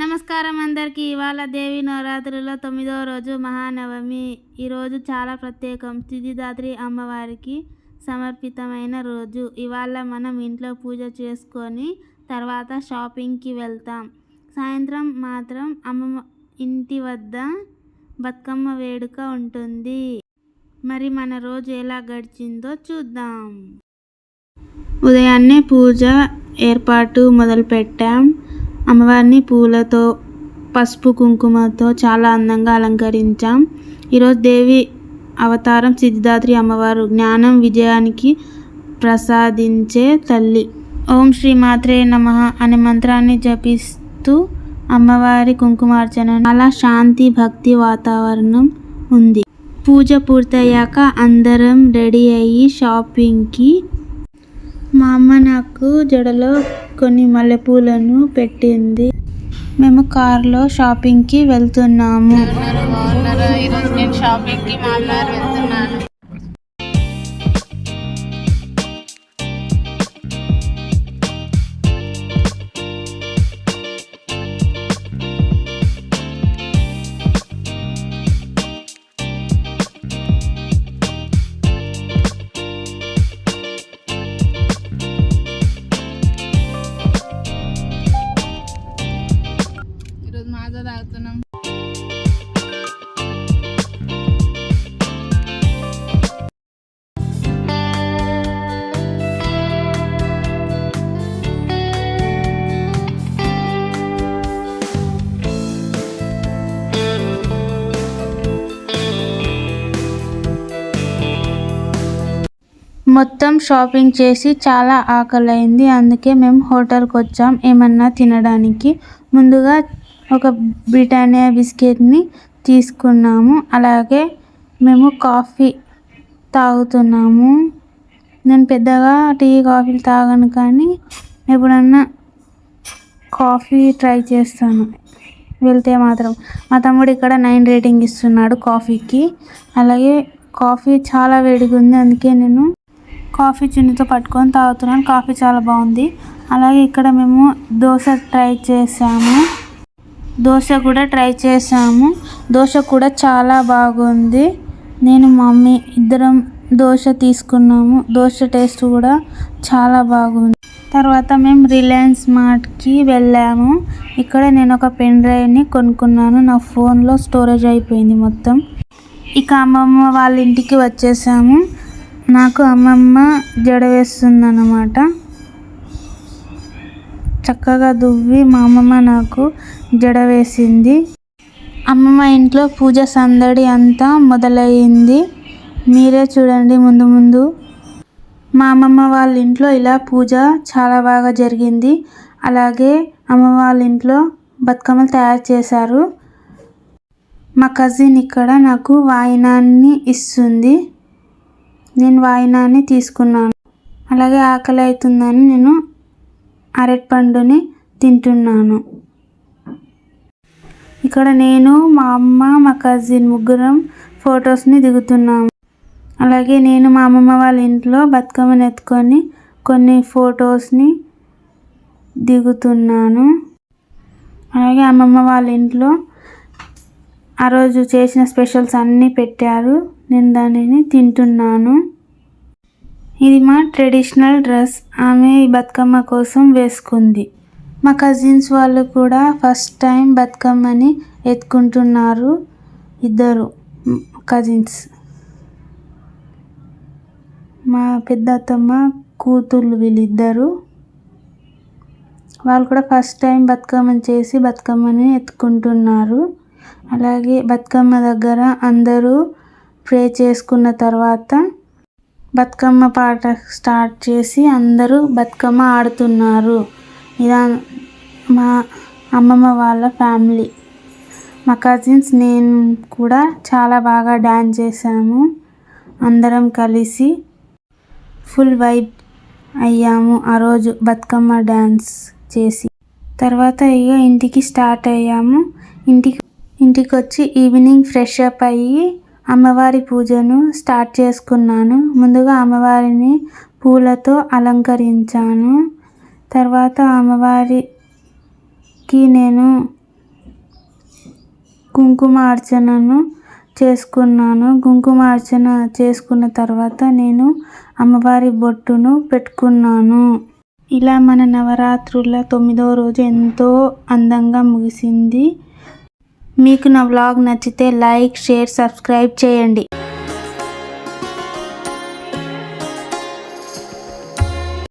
నమస్కారం అందరికీ. ఇవాళ దేవి నవరాత్రులలో 9వ రోజు మహానవమి. ఈరోజు చాలా ప్రత్యేకం. సిద్ధిదాత్రి అమ్మవారికి సమర్పితమైన రోజు. ఇవాళ మనం ఇంట్లో పూజ చేసుకొని తర్వాత షాపింగ్కి వెళ్తాం. సాయంత్రం మాత్రం అమ్మమ్మ ఇంటి వద్ద బతుకమ్మ వేడుక ఉంటుంది. మరి మన రోజు ఎలా గడిచిందో చూద్దాం. ఉదయాన్నే పూజ ఏర్పాటు మొదలుపెట్టాం. అమ్మవారిని పూలతో పసుపు కుంకుమతో చాలా అందంగా అలంకరించాం. ఈరోజు దేవి అవతారం సిద్ధిదాత్రి అమ్మవారు, జ్ఞానం విజయానికి ప్రసాదించే తల్లి. ఓం శ్రీ మాత్రే నమః అనే మంత్రాన్ని జపిస్తూ అమ్మవారి కుంకుమార్చన చాలా శాంతి భక్తి వాతావరణం ఉంది. పూజ పూర్తయ్యాక అందరం రెడీ అయ్యి షాపింగ్కి. మా అమ్మ నాకు జడలో కొన్ని మల్లెపూలను పెట్టింది. మేము కారులో షాపింగ్కి వెళ్తున్నాము. ఈరోజు నేను షాపింగ్కి మామూలు వెళ్తున్నాను. మాజా తాగుతున్నాం. మొత్తం షాపింగ్ చేసి చాలా ఆకలైంది. అందుకే మేము హోటల్కి వచ్చాం ఏమన్నా తినడానికి. ముందుగా ఒక బ్రిటానియా బిస్కెట్ని తీసుకున్నాము. అలాగే మేము కాఫీ తాగుతున్నాము. నేను పెద్దగా టీ కాఫీలు తాగను, కానీ ఎప్పుడన్నా కాఫీ ట్రై చేస్తాను వెళ్తే మాత్రం. మా తమ్ముడు ఇక్కడ 9 రేటింగ్ ఇస్తున్నాడు కాఫీకి. అలాగే కాఫీ చాలా వేడిగా ఉంది, అందుకే నేను కాఫీ చున్నితో పట్టుకొని తాగుతున్నాను. కాఫీ చాలా బాగుంది. అలాగే ఇక్కడ మేము దోశ ట్రై చేసాము. దోశ కూడా చాలా బాగుంది. నేను మమ్మీ ఇద్దరం దోశ తీసుకున్నాము. దోశ టేస్ట్ కూడా చాలా బాగుంది. తర్వాత మేము రిలయన్స్ మార్ట్కి వెళ్ళాము. ఇక్కడ నేను ఒక పెన్ డ్రైవ్ని కొనుక్కున్నాను. నా ఫోన్లో స్టోరేజ్ అయిపోయింది మొత్తం. ఇక అమ్మమ్మ వాళ్ళ ఇంటికి వచ్చేసాము. నాకు అమ్మమ్మ జడ వేస్తుందన్నమాట. చక్కగా దువ్వి మా అమ్మమ్మ నాకు జడ వేసింది. అమ్మమ్మ ఇంట్లో పూజ సందడి అంతా మొదలయ్యింది. మీరే చూడండి ముందు ముందు. మా అమ్మమ్మ వాళ్ళ ఇంట్లో ఇలా పూజ చాలా బాగా జరిగింది. అలాగే అమ్మ వాళ్ళ ఇంట్లో బతుకమ్మలు తయారు చేశారు. మా కజిన్ ఇక్కడ నాకు వాయినాన్ని ఇస్తుంది. నేను వాయినాన్ని తీసుకున్నాను. అలాగే ఆకలి అవుతుందని నేను అరటిపండుని తింటున్నాను. ఇక్కడ నేను, మా అమ్మ, మా కజిన్ ముగ్గురం ఫొటోస్ని దిగుతున్నాము. అలాగే నేను మా అమ్మమ్మ వాళ్ళ ఇంట్లో బతుకమ్మని ఎత్తుకొని కొన్ని ఫొటోస్ని దిగుతున్నాను. అలాగే అమ్మమ్మ వాళ్ళ ఇంట్లో ఆ రోజు చేసిన స్పెషల్స్ అన్నీ పెట్టారు. నేను దానిని తింటున్నాను. ఇది మా ట్రెడిషనల్ డ్రెస్. ఆమె ఈ బతుకమ్మ కోసం వేసుకుంది. మా కజిన్స్ వాళ్ళు కూడా ఫస్ట్ టైం బతుకమ్మని ఎత్తుకుంటున్నారు. ఇద్దరు కజిన్స్, మా పెద్ద అత్తమ్మ కూతుళ్ళు వీళ్ళిద్దరు. వాళ్ళు కూడా ఫస్ట్ టైం బతుకమ్మని చేసి బతుకమ్మని ఎత్తుకుంటున్నారు. అలాగే బతుకమ్మ దగ్గర అందరూ ప్రే చేసుకున్న తర్వాత బతుకమ్మ పాట స్టార్ట్ చేసి అందరూ బతుకమ్మ ఆడుతున్నారు. ఇలా మా అమ్మమ్మ వాళ్ళ ఫ్యామిలీ, మా కజిన్స్, నేను కూడా చాలా బాగా డ్యాన్స్ చేసాము. అందరం కలిసి ఫుల్ వైబ్ అయ్యాము ఆ రోజు బతుకమ్మ డ్యాన్స్ చేసి. తర్వాత ఇక ఇంటికి స్టార్ట్ అయ్యాము. ఇంటికి వచ్చి ఈవినింగ్ ఫ్రెష్ అప్ అయ్యి అమ్మవారి పూజను స్టార్ట్ చేసుకున్నాను. ముందుగా అమ్మవారిని పూలతో అలంకరించాను. తర్వాత అమ్మవారికి నేను కుంకుమార్చనను చేసుకున్నాను. కుంకుమార్చన చేసుకున్న తర్వాత నేను అమ్మవారి బొట్టును పెట్టుకున్నాను. ఇలా మన నవరాత్రుల 9వ రోజు ఎంతో అందంగా ముగిసింది. మీకు నా వ్లాగ్ నచ్చితే లైక్, షేర్, సబ్స్క్రైబ్ చేయండి.